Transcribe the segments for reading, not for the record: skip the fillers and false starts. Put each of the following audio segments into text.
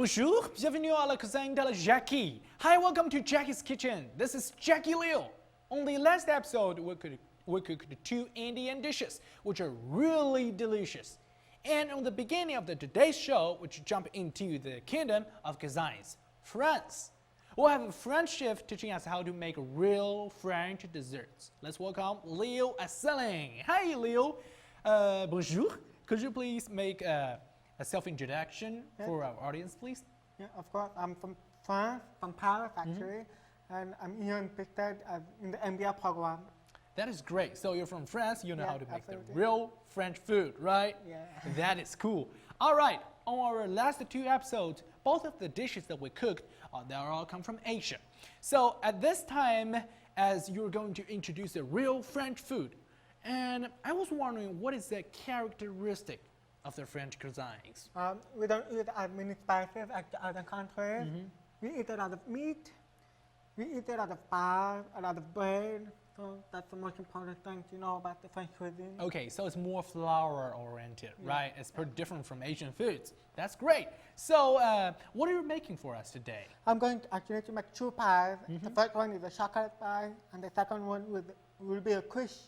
Bonjour, bienvenue à la cuisine de la Jackie. Hi, welcome to Jackie's Kitchen. This is Jackie Liu. On the last episode, we cooked 2 Indian dishes, which are really delicious. And on the beginning of today's show, which jump into the kingdom of cuisines, France. We'll have a French chef teaching us how to make real French desserts. Let's welcome Liu Asseling. Hi, Liu. Bonjour. Could you please make a self-introduction for our audience, please? Yeah, of course. I'm from France, from Paris actually, and I'm here in Pittsburg in the MBA program. That is great. So you're from France, you know how to make absolutely. the real French food, right? Yeah. That is cool. All right, on our last 2 episodes, both of the dishes that we cooked, they all come from Asia. So at this time, as you're going to introduce the real French food, and I was wondering, what is the characteristic of the French cuisines? We don't eat as many spices as the other countries. We eat a lot of meat. We eat a lot of pie, a lot of bread. So that's the most important thing to know about the French cuisine. Okay, so it's more flour-oriented, right? It's pretty different from Asian foods. That's great. So what are you making for us today? I'm going to actually make 2 pies. The first one is a chocolate pie, and the second one will be a quiche.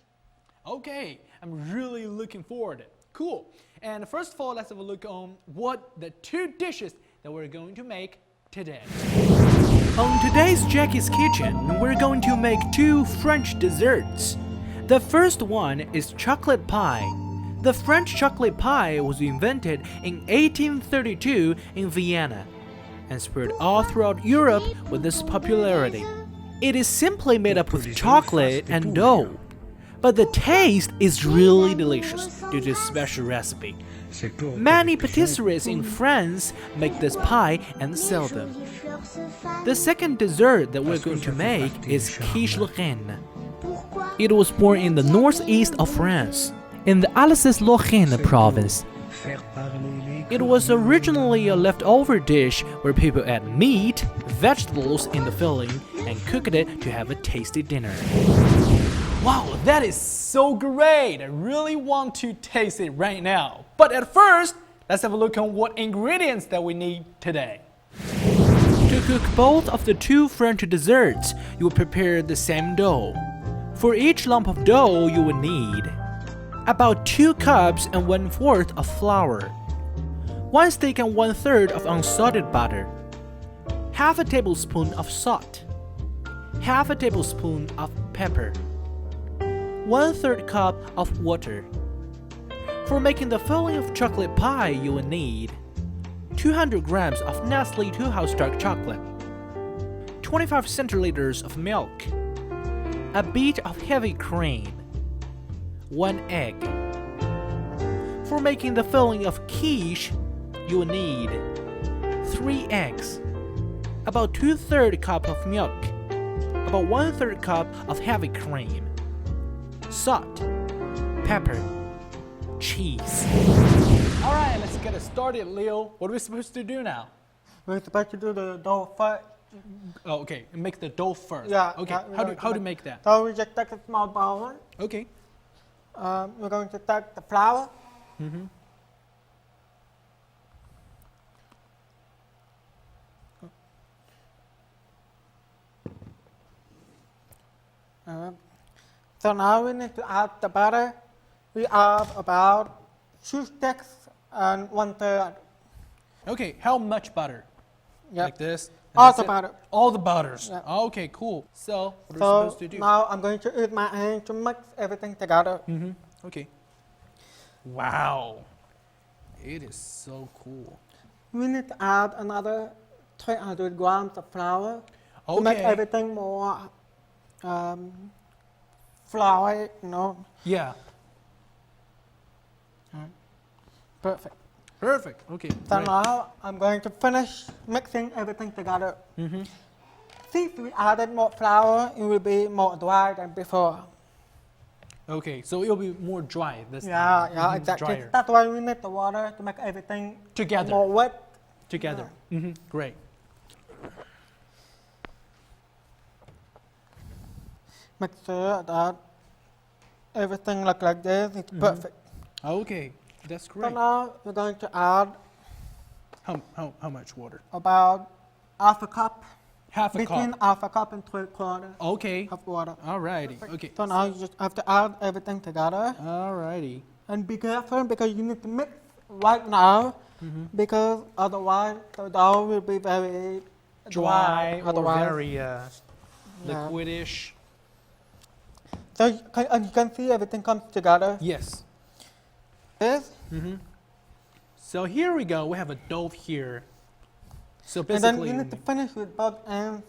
Okay, I'm really looking forward to it. Cool. And first of all, let's have a look on what the 2 dishes that we're going to make today. On today's Jackie's Kitchen, we're going to make 2 French desserts. The first one is chocolate pie. The French chocolate pie was invented in 1832 in Vienna and spread all throughout Europe with its popularity. It is simply made up with chocolate and dough, but the taste is really delicious due to this special recipe. Many patisseries in France make this pie and sell them. The second dessert that we're going to make is Quiche Lorraine. It was born in the northeast of France, in the Alsace-Lorraine province. It was originally a leftover dish where people add meat, vegetables in the filling, and cooked it to have a tasty dinner. Wow, that is so great! I really want to taste it right now. But at first, let's have a look on what ingredients that we need today. To cook both of the 2 French desserts, you will prepare the same dough. For each lump of dough, you will need about 2 cups and 1/4 of flour, 1 stick and 1/3 of unsalted butter, half a tablespoon of salt, half a tablespoon of pepper, 1/3 cup of water. For making the filling of chocolate pie, you will need 200 grams of Nestle 2 House Dark Chocolate, 25 centiliters of milk, a bit of heavy cream, 1 egg. For making the filling of quiche, you will need 3 eggs, about 2/3 cup of milk, about 1/3 cup of heavy cream, salt, pepper, cheese. All right, let's get it started, Leo. What are we supposed to do now? We're supposed to do the dough first. Oh, okay. Make the dough first. Yeah. Okay. How to make that? So we just take a small bowl. Okay. We're going to take the flour. So now we need to add the butter. We add about 2 sticks and 1/3. Okay. How much butter? Yep. Like this? And All that's the it? butter. All the butters. Yep. Okay, cool. So, what are we So supposed to do? now I'm going to use my hand to mix everything together. Okay. Wow. It is so cool. We need to add another 300 grams of flour to make Okay. everything more floury, you know. Yeah. Perfect. Perfect. Okay. So great. now I'm going to finish mixing everything together. Since we added more flour, it will be more dry than before. Okay, so it'll be more dry this Yeah, time. yeah, exactly. Drier. That's why we need the water to make everything Together. more wet. Together. Great. Make sure that everything look like this. It's perfect. Okay, that's So great. now we're going to add How much water? About half a cup. Half a Between cup. half a cup and 3/4 Okay. of water. Alrighty. Okay. So now you just have to add everything together. Alrighty. And be careful because you need to mix right now because otherwise the dough will be very Dry or otherwise. very liquidish. So you can see everything comes together. Yes. Yes. So here we go. We have a dough here. So And then basically, you need to finish with both ends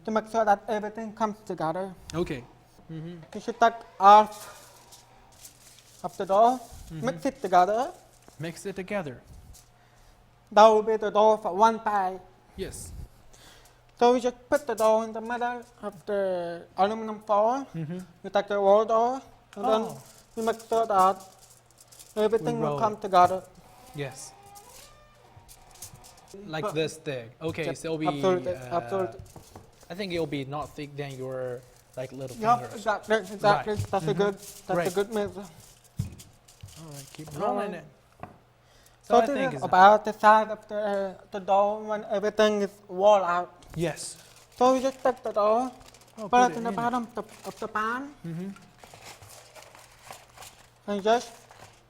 to make sure that everything comes together. okay. You should take half of the dough, mix it together. Mix it together. That will be the dough for one pie. Yes. So we just put the dough in the middle of the aluminum foil. You take the roll dough, and then Oh. you make sure that everything We will roll come it. together. Yes. Like But- this thick. Okay, Yep, so it'll be. absolutely, absolutely. I think it'll be not thick than your like little Yep, fingers. exactly, exactly. Right. That's a good, that's a Right. good measure. All right, keep rolling it. So I this think is it's about the size of the dough when everything is rolled out. yes. So we just take the dough, Oh, put it in the bottom of the pan, and just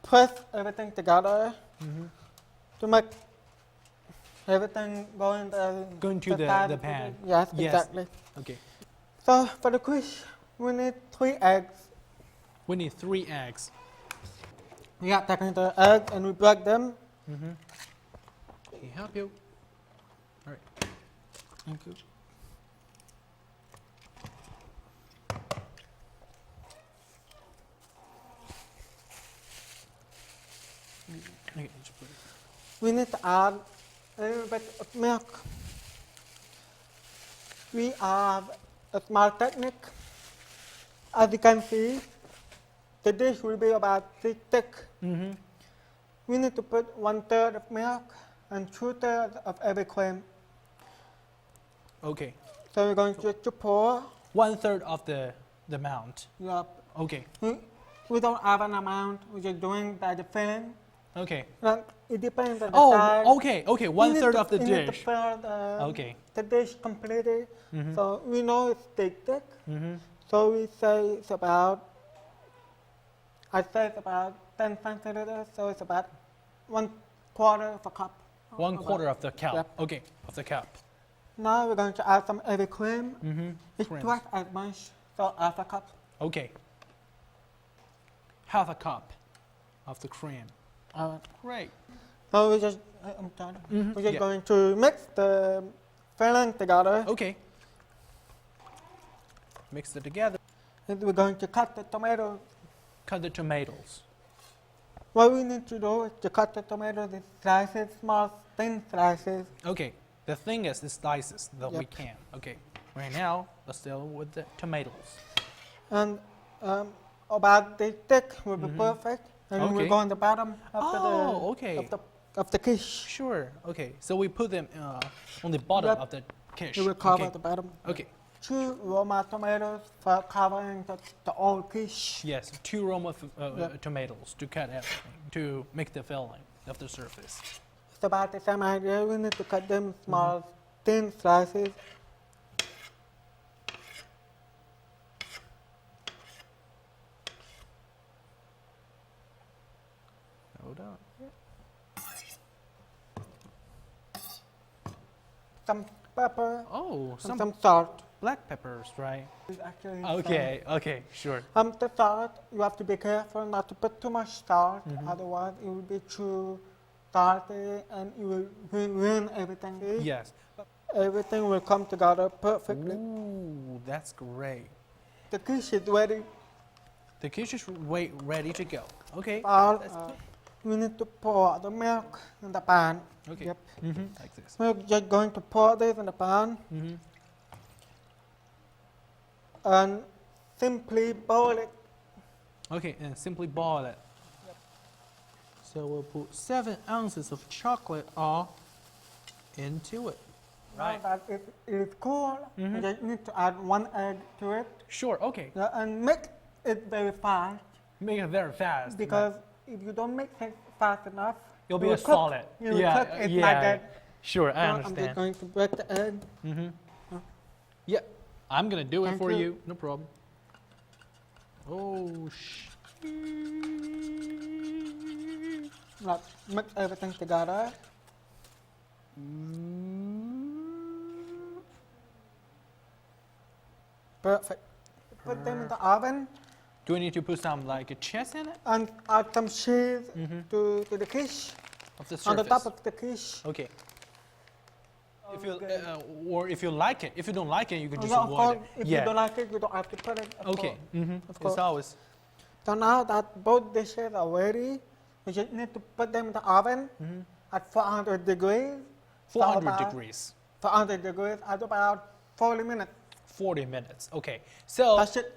press everything together to make everything go in Go into the side of pan. Yes, Yes. exactly. Okay. So for the quiche, we need 3 eggs. We need 3 eggs. We are taking the eggs and we break them. Can you help you? All right. Thank you. Okay, just put it. We need to add a little bit of milk. We have a small technique. As you can see, the dish will be about this thick. We need to put 1/3 of milk and 2/3 of every cream. Okay. So we're going to pour. 1/3 of the amount. Yup. Okay. We don't have an amount. We're just doing by the filling. Okay. Like, it depends on the size. Oh, okay. Okay. You 1/3 need to- of the you need to dish. fill Okay. the dish completely. So we know it's thick. So we say it's about, I say it's about 10 centiliters, so it's about 1/4 of a cup. 1/4 of the cup. Yep. Okay. Of the cup. Now we're going to add some heavy cream. It's Cream. twice as much, so half a cup. Okay. Half a cup of the cream. Great. So we just, I'm sorry. We're just Yeah. going to mix the filling together. Okay. Mix it together. And we're going to cut the tomatoes. Cut the tomatoes. What we need to do is to cut the tomatoes in slices, small, thin slices. Okay. The thing is the slices that we Yep. can. Okay. Right now, let's deal with the tomatoes. And about this thick will be perfect. And Okay. we'll go on the bottom Okay. of the quiche. Sure. Okay. So we put them on the bottom Yep. of the quiche. It will cover Okay. the bottom. Okay. 2 Roma tomatoes for covering the whole quiche. Yes. 2 Roma Yep. tomatoes to cut everything to make the filling of the surface. It's about the same idea. We need to cut them small, thin slices. Hold on. Some pepper Oh, and some some salt. black peppers, right? It's actually Okay. Okay. Sure. the salt, you have to be careful not to put too much salt, otherwise it will be too salty and it will ruin everything. Yes. Everything will come together perfectly. Ooh, that's great. The quiche is ready. The quiche is ready to go. Okay. We need to pour the milk in the pan. Okay. Yep. Like this. We're just going to pour this in the pan and simply boil it. Okay, and simply boil it. So we'll put 7 ounces of chocolate all into it. Right. Now that it is cool, we just need to add 1 egg to it. Sure. Okay. And make it very fast Make it very fast. because if you don't make it fast enough, It'll be You a cook- solid. you yeah, cook it yeah. like that. Sure, I So I'm understand. just going to break the egg. Yeah, I'm gonna do it Thank for you. you. No problem. Oh, Let's mix everything together. Perfect. Put them in the oven do we need to put some like a cheese in it? and add some cheese to the quiche Of the on the surface. top of the quiche. Okay. If you Okay. or if you like it, if you don't like it, you can Oh, just yeah, of avoid course, it. if yeah. you don't like it, you don't have to put it. Of Okay. course. Of It's course. always. So now that both dishes are ready, we just need to put them in the oven at 400 degrees. 400 about- degrees. 400 degrees at about 40 minutes. 40 minutes. Okay. So That's it.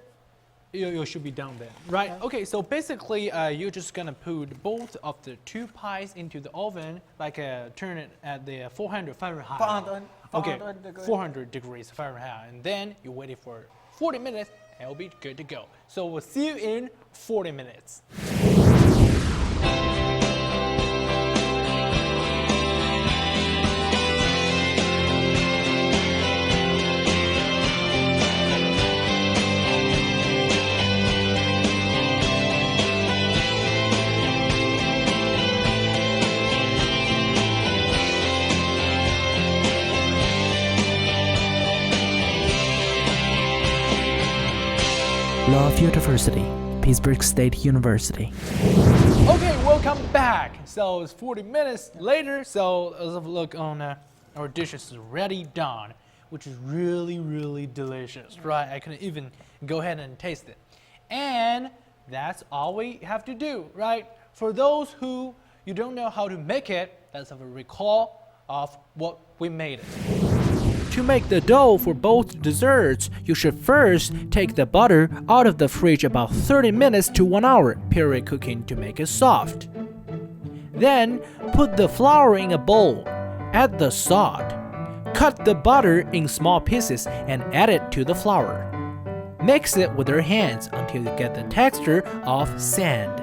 you should be done then, right? Okay. So basically, you're just gonna put both of the two pies into the oven, like turn it at the 400 Fahrenheit. 400 Okay. 400 degrees. 400 degrees Fahrenheit, and then you wait it for 40 minutes, and it'll be good to go. So we'll see you in 40 minutes. Love University, Pittsburg State University. Okay, welcome back. So it's 40 minutes later. So let's have a look on our dishes is already done, which is really, really delicious, right? I can even go ahead and taste it. And that's all we have to do, right? For those who you don't know how to make it, let's have a recall of what we made it. To make the dough for both desserts, you should first take the butter out of the fridge about 30 minutes to 1 hour period cooking to make it soft. Then put the flour in a bowl, add the salt, cut the butter in small pieces and add it to the flour. Mix it with your hands until you get the texture of sand.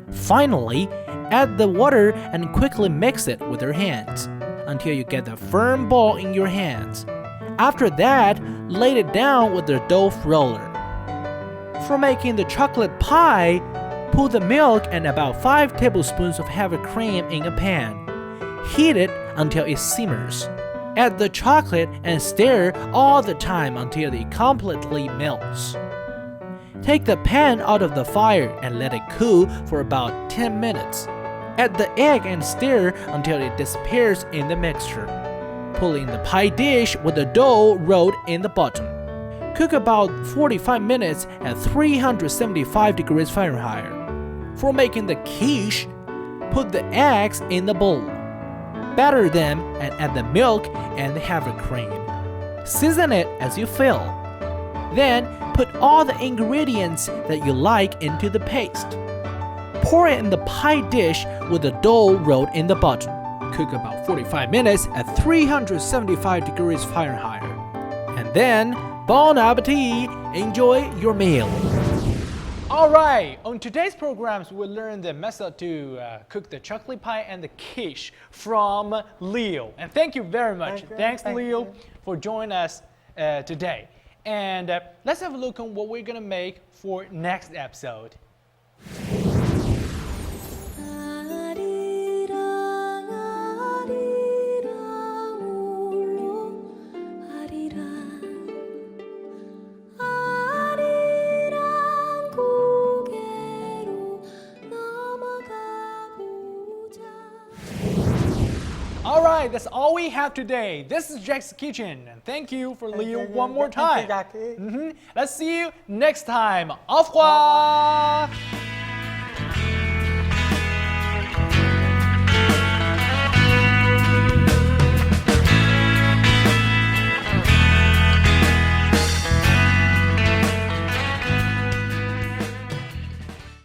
Finally, add the water and quickly mix it with your hands until you get a firm ball in your hands. After that, lay it down with the dough roller. For making the chocolate pie, put the milk and about 5 tablespoons of heavy cream in a pan. Heat it until it simmers. Add the chocolate and stir all the time until it completely melts. Take the pan out of the fire and let it cool for about 10 minutes. Add the egg and stir until it disappears in the mixture. Pull in the pie dish with the dough rolled in the bottom. Cook about 45 minutes at 375 degrees Fahrenheit. For making the quiche, put the eggs in the bowl. Batter them and add the milk and the heavy cream. Season it as you feel. Then put all the ingredients that you like into the paste. Pour it in the pie dish with the dough rolled in the bottom. Cook about 45 minutes at 375 degrees Fahrenheit. And then, bon appetit! Enjoy your meal. All right, on today's programs, we'll learn the method to cook the chocolate pie and the quiche from Leo. And thank you very much. Thank you. Thanks, Thank Leo, you. for joining us today. And let's have a look on what we're gonna make for next episode. All right, that's all we have today. This is Jack's Kitchen, and thank you for Leo one more time. Thank you, Jackie. Let's see you next time. Au revoir.